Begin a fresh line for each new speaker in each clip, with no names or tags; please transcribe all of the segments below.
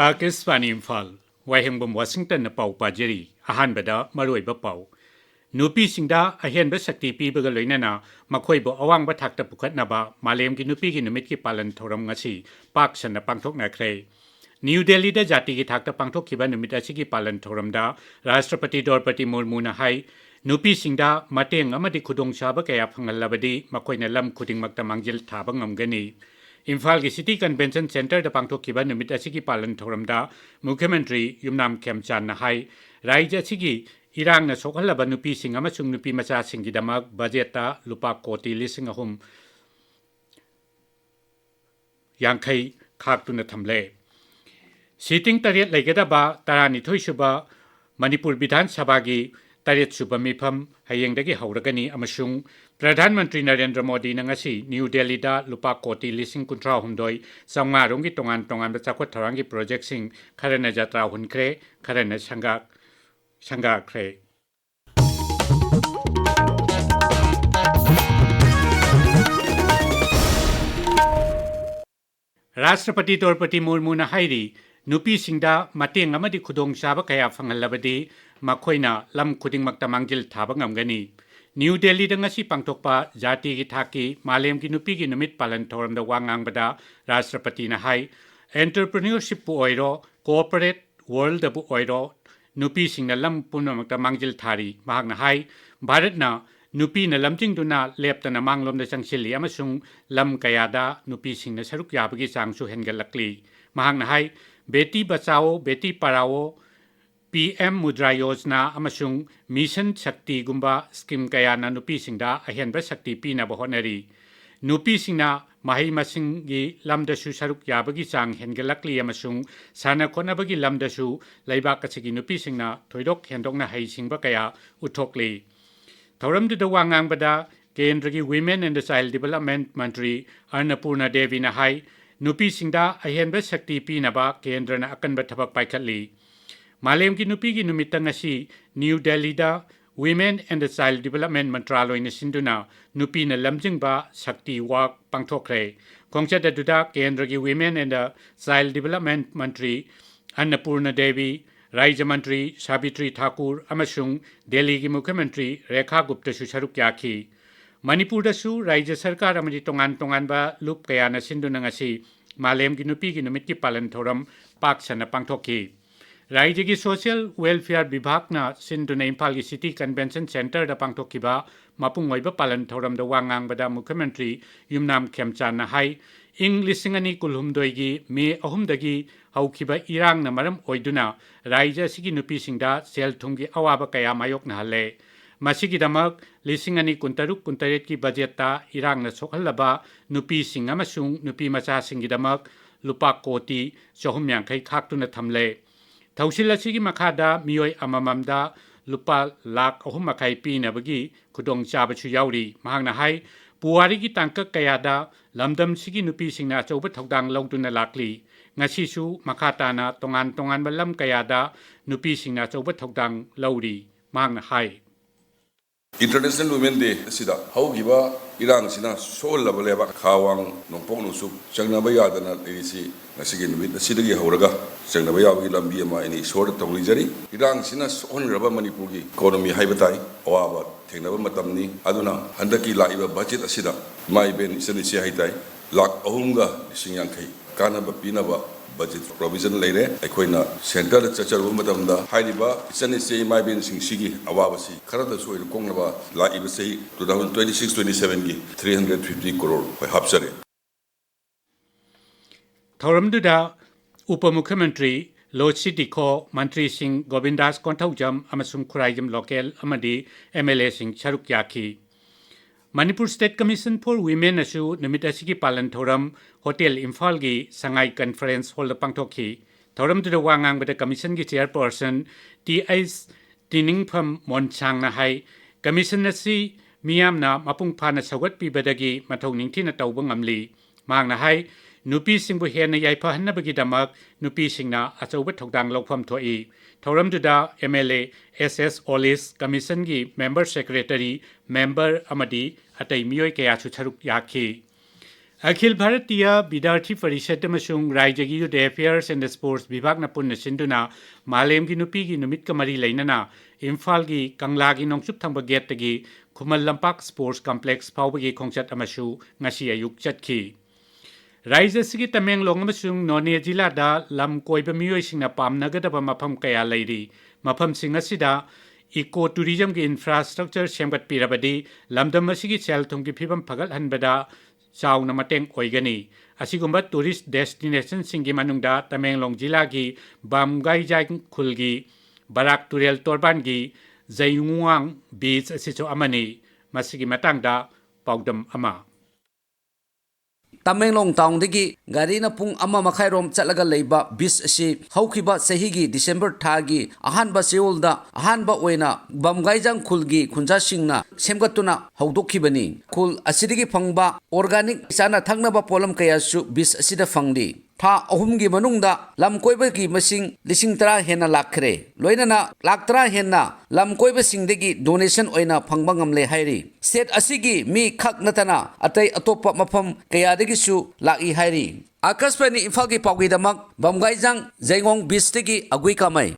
Akiswani Imphal, Wahingbum Washington na pau pajeri, ahanbada maruiba pau. Nupi singda ahen ba sakti pi baga loinana makhoi bo awang ba thakta pukhat na ba malem ki nupi ki numit ki palan thoram ngasi pak san na pangthok na kre. New Delhi da jati ki thakta pangthok kiba numit asi ki palan thoram da Rashtrapati Draupadi Murmu na hai nupi singda mateng amadi khudong chaba kaya phangal labadi makhoi na lam khuding makta mangjil thaba ngamgani. Imphal ki City Convention Center da pangthok kiba numit asi ki palan thoram da Mukhyamantri Yumnam Khemchan na hai Raija asi ki Irang na sokhalaba nupi sing amasung nupi macha singgidamak budgeta lupa koti lising ahum yangkai khaktuna thamle. Sitting tariat laigedaba tarani thoisuba Manipur Bidhan Sabagi tariat suba mifam hayengdagi hauragani amasung Pradhan Mantri Narendra Modi na ngasi New Delhi da lupa koti lising kuntra humdoi samnga rongi tongan bachakwa tharangi project sing kharana jatra hunkre kharana Sangha kre. Rashtrapati Draupadi Murmu na hairi nupi singda mateng amadi khudong chaba kaya phangalabadi makhoina lam khuding makta mangjil thaba ngamgani. New Delhi da ngasi pangthokpa jati ki thaki malem ki nupi ki numit palan thoram da wangang bada Rashtrapati na hai entrepreneurship pu oiro corporate world da bu oiro nupi singna lam punamakta mangjil thari mahakna hai Bharat na nupi na lamjing duna leptana manglom da changsilli amasung lam kayada nupi singna saruk yabagi changsu hengalakli mahakna hai beti bachao beti parao PM Mudra Yojana amasung Mission Shakti gumba scheme kaya na nupi singda ahenba shakti pina bahonari nupi singna mahi masingi lamdasu saruk yabagi chang hengalakli amasung sana konabagi lamdasu laibak kasigi nupi singna thoidok hendokna hai singba kaya uthokli thoram du wangang bada Kendragi Women and Child Development Mantri Annapurna Devi na hai nupi singda ahenba shakti pina ba Kendra na akanba thabak paikhatli Malem ki nupi ki numitang asi New Delhi da Women and Child Development Mantraloy na sinduna nupi na lamjing ba Shakti Walk pangthokre. Kongchat duda Kendra ki Women and Child Development Mantri Annapurna Devi, Raja Mantri Sabitri Thakur amasung Delhi ki Mukhyamantri Rekha Gupta su saruk yaki. Manipur da su Raja Sarkar amadi tongan ba lup kaya na sinduna ngasi Malem ki nupi ki numit ki palan thoram pak sana pangthokki. Raija ki Social Welfare Vibhag na sinduna Imphal ki City Convention Center da pangthokkiba mapung oiba palan thoram da wangang bada Mukhyamantri Yumnam Khemchan na hai ing lisingani kulhumdoi gi me ahumdagi haukiba irang na maram oiduna Raija sigi nupi singda sel thumgi awaba kaya mayok na hale masigi damak lisingani kuntaret ki budget ta irang na sokhalaba nupi singa masung nupi macha singi damak lupa koti chohumyang khai khaktuna thamle Tausil asigi makada miyoi amamamda lupa lak ahum makai pi nabagi kudong chabachu yauri mahangna hai puwari ki tangka kayada lamdam sigi nupi singna chauba thokdang longtuna lakli ngasisu makata na tongan balam kayada nupi singna chauba thokdang lauri mahangna hai
International Women Day sida haugiba irang sina sol labaleba khawang nongpong nusuk changnaba yadana irisi ngasigi numit sidagi hauraga changnaba yawagi lambi ama ini sor tawlijari irang sina son raba Manipur gi economy haibatai awaba thengnaba matamni aduna handaki laiba budget asida mai ben isani si haitai lak ahumga singyankai kanaba pinaba budget provision leire aikoina center chacharu matamda hairiba isani se mai ben singshigi awabasi kharada soil kongnaba laiba sei 2026-27 gi 350 crore hapsare
Thoramduda Upamukhyamantri Lodhiti Kho Mantri Singh Govindas Konthaujam amasung Khuraijam Local amadi MLA Singh Charuk Yaki Manipur State Commission for Women asu numit asigi palan thoram Hotel Imphal gi Sangai Conference Hall pangthokhi thoram du wangang bada commission gi chairperson TS Tiningpham Monchang na hai commission asi miyam na mapung phana sagat pi badagi mathau ningthina tawba ngamli mang na hai nupi singbu hena yaipa hannabagi damak nupi singna achauba thokdang lokpham thoi thoram duda MLA SS Olis commission gi member secretary member amadi atai miyoi kaya chu charuk yakhi अखिल भारतीय विद्यार्थी परिषद अमसुंग राज्यगी youth affairs and sports विभागना पुन्ना सिंधुना मालेमगी नुपीगी नुमितका मरी लैनना इम्फालगी कंगलागी नोंगसुप थंबा गेटगी खुमल लंपाक स्पोर्ट्स कॉम्प्लेक्स फाउबगी खोंगचत अमसु ngasi ayuk chatki राज्य सिगी तमेंगलोंग अमसुंग नोने जिलादा लम कोइबा मियोइसिंगना पामनगदबा मफम कया लैरी मफम सिंग असिदा इको टूरिज्म की इंफ्रास्ट्रक्चर सेमगतपीरबदी लमदम असिगी सेल थुंगी फिबम फगलहनबदा चाउना मतेंग ओइगनी असिगुंबा टूरिस्ट डेस्टिनेशन सिंगी मनुंगदा तमेंगलोंग जिला की बामगाइजांग खुलगी बराक तुरेल तोरबानगी जैंगुआंग बीच असिचो अमनी मसिगी मतंगदा पाउदम अमा
तमेंगलोंग टाउनदगी गारीना पुंग अमा मखाइरोम चलगा लेबा बीच असि हौखिबा सहीगी डिसेंबर थागी अहानबा सेउलदा अहानबा ओइना बमगाइजांग खुलगी खुंजासिंगना सेमगतुना हौदोखिबनी खुल असिदगी फंगबा ऑर्गेनिक चाना थंगनबा पोलम कयासु बीच असिदा फंगदी था अहुमगी मनुंगदा लम कोइबगी मसिंग लिसिंग तरा हेना लाखरे लोइनना लाख तरा हेना लम कोइबसिंगदगी डोनेशन ओइना फंगबा ngamle हाइरी स्टेट असिगी मी खक नतना अतै अतोपा मफम कयादगिसु लाइ हाइरी आकाशवाणी इम्फालगी पाउगीदमक बमगाइजांग जैंगोंग बीचदगी अगुई कामै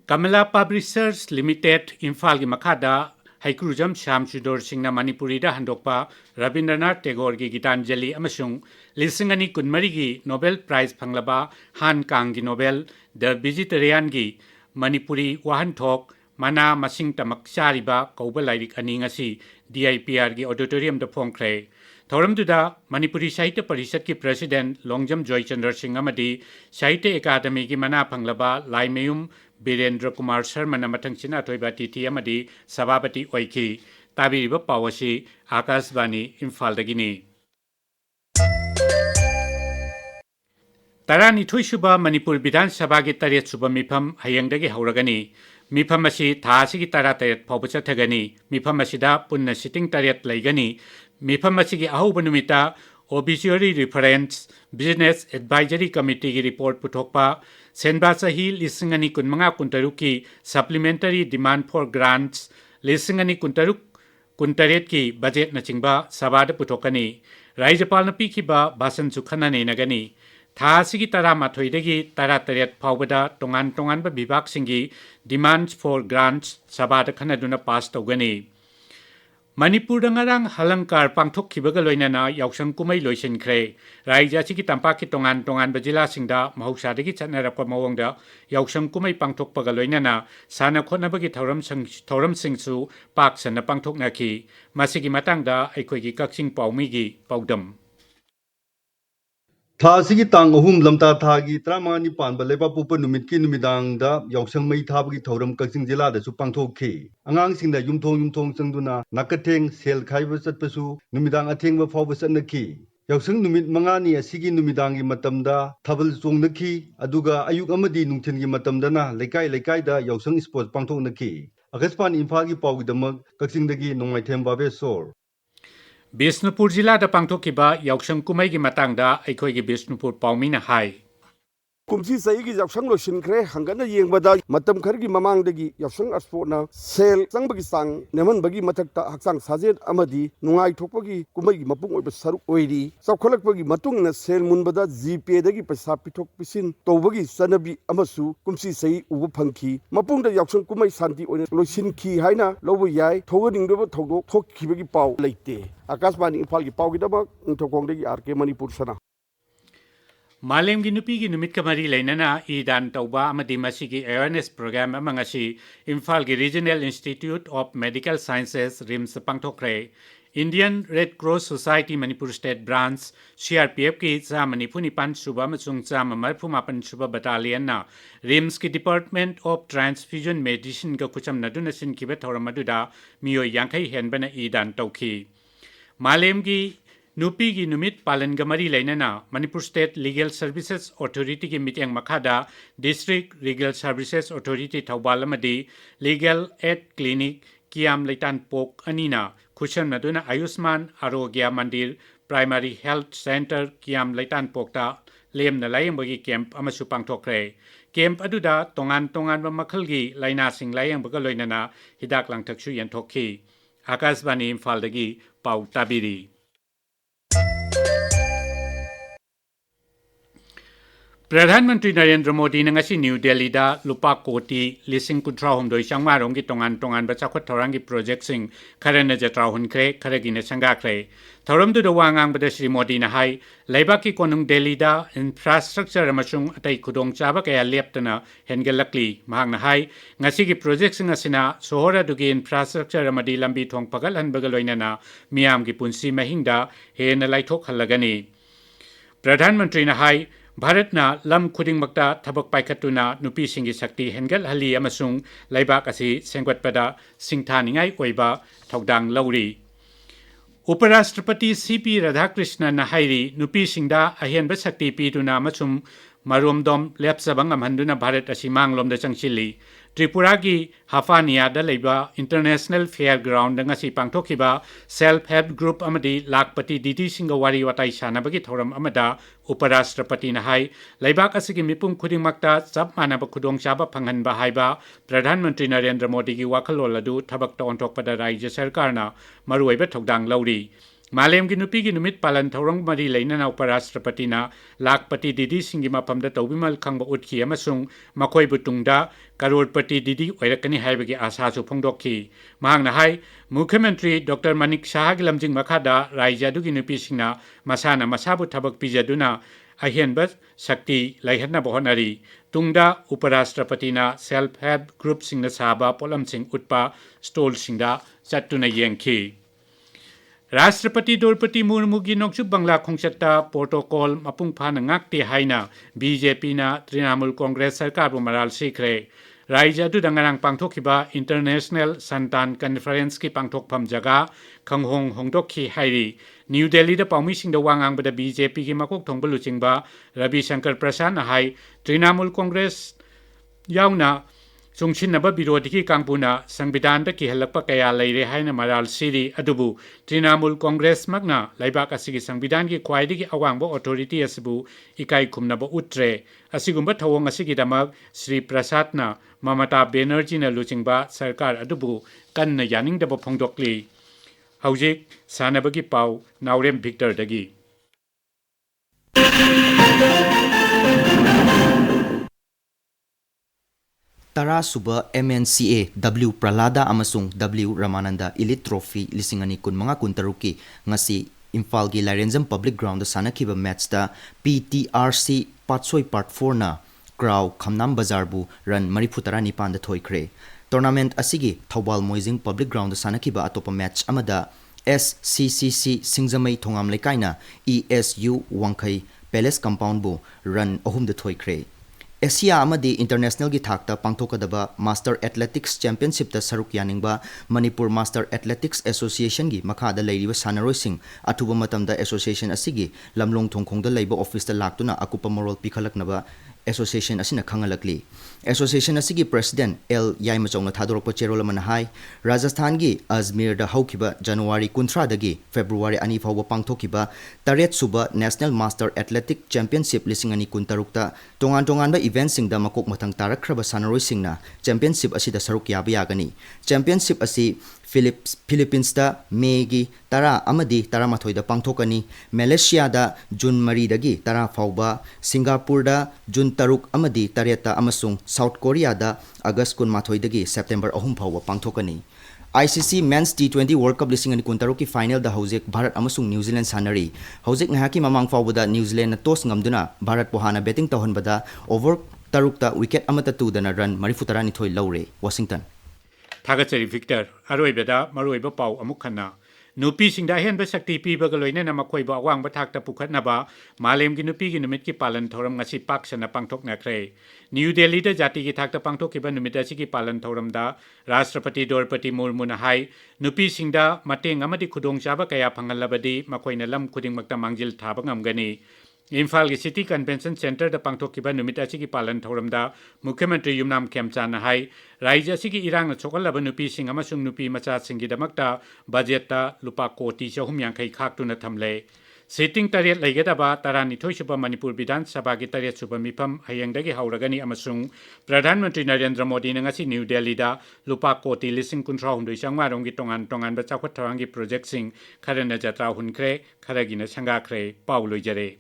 कमला पब्लिशर्स लिमिटेड इम्फाल की मखादा हाइक्रुजम श्याम सुदोर सिंह मणिपुरी हंदोकपा रविंद्रनाथ टैगोर की गीतांजलि अमसुंग लिसिंग अनि कुनमरी की नोबेल प्राइज फंगलबा हान कांग की नोबेल द वेजिटेरियन की मणिपुरी वाहनथोक मना मसिंग तमक चारिबा कौबा लाइरिक अनि ngasi DIPR की ऑडिटोरियम द फोंख्रे थौरमदुदा मणिपुरी साहित्य परिषद की प्रेसिडेंट लोंगजम जॉयचंद्र सिंह अमदी साहित्य अकादमी की मना फंगलबा लाइमयुम बीरेंद्र कुमार शर्मा मथंगसिना अथोइबा तिथि अमदी सभापति ओइखी ताबिरिबा पावसी आकाशवाणी इम्फालदगिनी तरानिथोइ सुबा मणिपुर विधान सभा की 8 सुबा मिफम हयंगदगी हौरगनी मिफम असी थासिगी 13 फाउब चथगनी मिफम असिदा पुन्ना सिटिंग 8 लैगनी मिफम असिगी अहौब नुमिता obituary reference business advisory committee की रिपोर्ट पुथोकपा सेनबा सही लिसिंग अनि कुनमंगा कुंतरुक की सप्लीमेंटरी डिमांड फॉर ग्रांट्स लिसिंग अनि कुंतरुक कुंतरेट की बजेट नचिंगबा सभाद पुथोकनी राज्यपाल पीखिबा भाषण सुखनने नगनी थासिगी 13 13 फाउबदा तोंगान तोंगानबा विभाग सिंगी डिमांड्स फॉर ग्रांट्स सभाद खनदुना पास तौगनी मणिपुर ngarang हलंकार पांथोखिबगा लोइनाना यावसंग कुमै लोइसिनख्रे राज्य की तंपाकी तोंगान तोंगान जिला सिंगदा महौसादगी चनरपा मवंगदा यावसंग कुमै पांथोकपगा लोइनाना साना खोनबगी थौरम सिंगसु पाक सन पांथोकनाखी मसिगी मतंगदा अखोइगी कक्सिंग पाउमीगी पाउदम
थासिगी तांग अहुम लमता थागी 35 पानबा लेबा पुपा नुमित की नुमिदांगदा यावसंग मई थाबगी थौरम कक्सिंग जिलादसु पांथोखी अंगांगसिंगदा युमथोंग संगदुना नाकथेंग सेल खाइबा चतपसु नुमिदांग अथेंगबा फावबा चतनखी यावसंग नुमित मंगानी असिगी नुमिदांगी मतमदा थबल चोंगनखी अदुगा अयुक अमदी नुंथिनगी मतमदना लेकाई लेकाईदा यावसंग स्पोर्ट्स पांथोकनखी आकाशवाणी इम्फालगी पाउगीदमक कक्सिंगदगी नोंगाइथेम बाबेसोर
बिष्णुपुर जिला पांथोखिबा यावसंग कुमै की मतंगदा अखोइगी बिष्णुपुर पाउमीना हाई
कुमसी सही की यावसंग लोसिनख्रे हंगना येंगबदा मतम खरगी ममांगदगी यावसंग अस्पोर्टना सेल संगबगी सांग नेमनबगी मथक्ता हक्सांग साजेन अमदी नुंगाई थोकपगी कुमैगी मपुंग ओइबा सरुक ओइरी चौखलकपगी मतुंगना सेल मुनबदा जीपे दगी पैसा पिथोक पिसिन तौबगी सनबी अमसु कुमसी सही उब फंखी मपुंगदा यावसंग कुमै शांति ओइना लोसिनखी हाइना लौबो याय थौगनिंगदबो थौदोक थोकखिबगी पाउ लेते आकाशवाणी इम्फाल की पाउगीदमक इंथोकोंगदगी आरके मणिपुर सना
मालेम की नुपी की नुमित का मरी लेना ईदान तौबा अमदी मसीगी अवेयरनेस प्रोग्राम अमंगसी इम्फाल की regional institute of medical sciences RIMS पांथोखरे Indian red cross society Manipur state branch CRPF की 94 सुबह मसुंग 140 सुबह बटालियन रिम्स की डिपार्टमेंट ऑफ ट्रांसफ्यूजन मेडिसिन का कुचम नदुन सिनखिबे थौरम अदुदा मियो यांखै हेनबना ईदान तौखी मालेम की नुपी की नुमित पालन गमरी लेना Manipur state legal services authority की मिटेंग मखादा district legal services authority Thoubal legal aid clinic कियाम लेतान पोक अनीना खुशन नदुना Ayushman Arogya Mandir primary health centre कियाम लेतान पोकता लेमना लायंबगी कैंप अमसु पांथोखरे कैंप अदुदा तोंगान तोंगान मखलगी लाइनासिंग लायंबगा लोइनाना हिदाक लांथक्सु यंथोखी आकाशवाणी इम्फालदगी पाउ ताबिरी Pradhanmantri Narendra Modi ngasi New Delhi da lupa koti lising kuntra homdoi sangmarong ki tongan ba chakhot thorangi project sing kharana jatra hun kre kharagi na sanga kre thoram du wangang bada Shri Modi na hai laiba ki konung Delhi da infrastructure amasung atai khudong chaba kaya leptana hengelakli mahang na hai ngasi ki project sing asina sohora du ki infrastructure amadi lambi thong pagal han bagaloina na miam ki punsi mahingda he na laithok halagani Pradhanmantri na hai Bharatna lam khuding makta thabak paikhatuna nupi singi sakti hengal hali amasung laibak asi sengwatpada singthaningai oiba thodang lauri Uparashtrapati CP Radhakrishna na hairi nupi singda ahenba sakti piduna amasum maromdom lepsabang amhanduna Bharat asi manglomda changchili Tripura ki Hafania da leiba International Fairground ngasi pangthokiba self-help group amadi lakpati didi singa wari watai sanabagi thoram amada Uparashtrapati na hai laibak asigi mipum khuding makta chap manaba khudong chaba phanganba haiba Pradhanmantri Narendra Modi ki wakhalol adu thabak ta onthokpada Rajya Sarkarna maruiba thodang lauri Malem ki nupi ki numit palan thorong mari leina na Uparashtrapati na lakpati didi singi mapamda tawbimal khangba utkhi amasung makoi butungda karorpati didi oirakani haibagi asa su phongdokhi mahang na hai Mukhyamantri Dr. Manik Shah gi lamjing makhada Rajya du gi nupi singna masana masabu thabak pijaduna ahianba sakti laihanna bohonari tungda Uparashtrapati na self help group singna saba polam sing utpa stall singda chattuna yengki Rashtrapati Draupadi Murmu gi nokchu Bangla khongchatta protocol mapung phana ngakti haina BJP na Trinamool Congress sarkar bu maral sikre Rajya du dangarang pangthokiba International Santan Conference ki pangthokpham jaga khanghong hongdokhi hairi New Delhi da paumi singda wangang bada BJP ki makok thongbalu chingba Ravi Shankar Prasad na hai Trinamool Congress yauna Sungchinaba Birodiki Kangpuna Sangbidan da kihalakpa kaya leire haina maral siri adubu Trinamool Congress magna laibak asigi Sangbidan ki khwaidigi awangbo authority asibu ikai khumnaba utre asigumba thawong asigi damak Sri Prasad na Mamata Banerjee na luchingba sarkar adubu kanna yaningdaba phongdokli Haujik sanabagi pau Naorem Victor dagi
Tara suba MNCA W Pralada amasung W Ramananda Elite Trophy lisingani kun mga kuntaruki ngasi Imphal gi Larenjam Public Ground da sanakiba match da PTRC Patsoi Part 4 na Crow Khamnam Bazar bu run Marifutara Nipan da thoikre tournament asigi Thobal Moizing Public Ground da sanakiba atopa match amada SCCC Singjamai Thongam Lekaina ESU Wangkai Palace Compound bu run ahum da thoikre Asia amadi international gi thakta pangthokadaba Master Athletics Championship ta saruk yaningba Manipur Master Athletics Association gi makhada leiriba sanaroising athuba matamda association asigi lamlong thongkhong da leiba office ta laktuna akupa moral pikhalaknaba association asina khangalakli association asigi president L Yaimachong na thadorokpa cherol man hai Rajasthan gi Ajmer da haukiba January 13 dagi February 2 fawba pangthokiba taret suba National Master Athletic Championship lisingani kuntarukta tongan ba event singda makok mathang tarakhraba sanaroisingna championship asida saruk yaba yagani championship asi Philippines da Megi tara amadi tara mathoi da pangthokani Malaysia da June 3 dagi tara fawba Singapore da June 3 amadi tareta amasung South Korea da August 12 dagi September 3 fawba pangthokani ICC Men's T20 World Cup lisingani kuntaruki final da Hojek Bharat amasung New Zealand sanari Hojek ngahaki mamang fawba New Zealand na toss ngamduna Bharat pohana betting tahonbada over tarukta wicket amata tu dana run Marifutara ni thoi laure Washington
Thagachari Victor Aroibeda Maroiba Pau Amukhana Nupi Singda Henba Sakti Piba Galoina Namakoiba Wang Batak Pukatnaba Malem Ginupi Ginumit ki Palan Thoram Ngasi Paksana Pangtok Nakre New Delhi da Jati ki Thakta Pangtok Kiba Numitasi ki Palan Thoram da Rashtrapati Draupadi Murmu na hai Nupi Singda Mateng amadi khudong chaba kaya phangalabadi makoina lam khuding makta mangjil thaba ngamgani Imphal ki City Convention Center da pangthokiba numit asigi palan thoramda Mukhyamantri Yumnam Khemcha na hai Rajya asigi irang na chokalaba nupi sing amasung nupi macha singi damakta budget ta lupa koti 3yankai khaktuna thamle Sitting Tariat Lagadaba Tarani Toshaba Manipur Bidan Sabagi Tariat Suba Mipam Hayangdagi Hauragani Amasung Pradhanmantri Narendra Modi Nangasi New Delhi da Lupa Koti Lising Kuntra Hundu Sangmarong Tongan Tongan Bachakot Tarangi Project Sing Karana Jatra Hunkre Karagina Sangakre Paulo Jare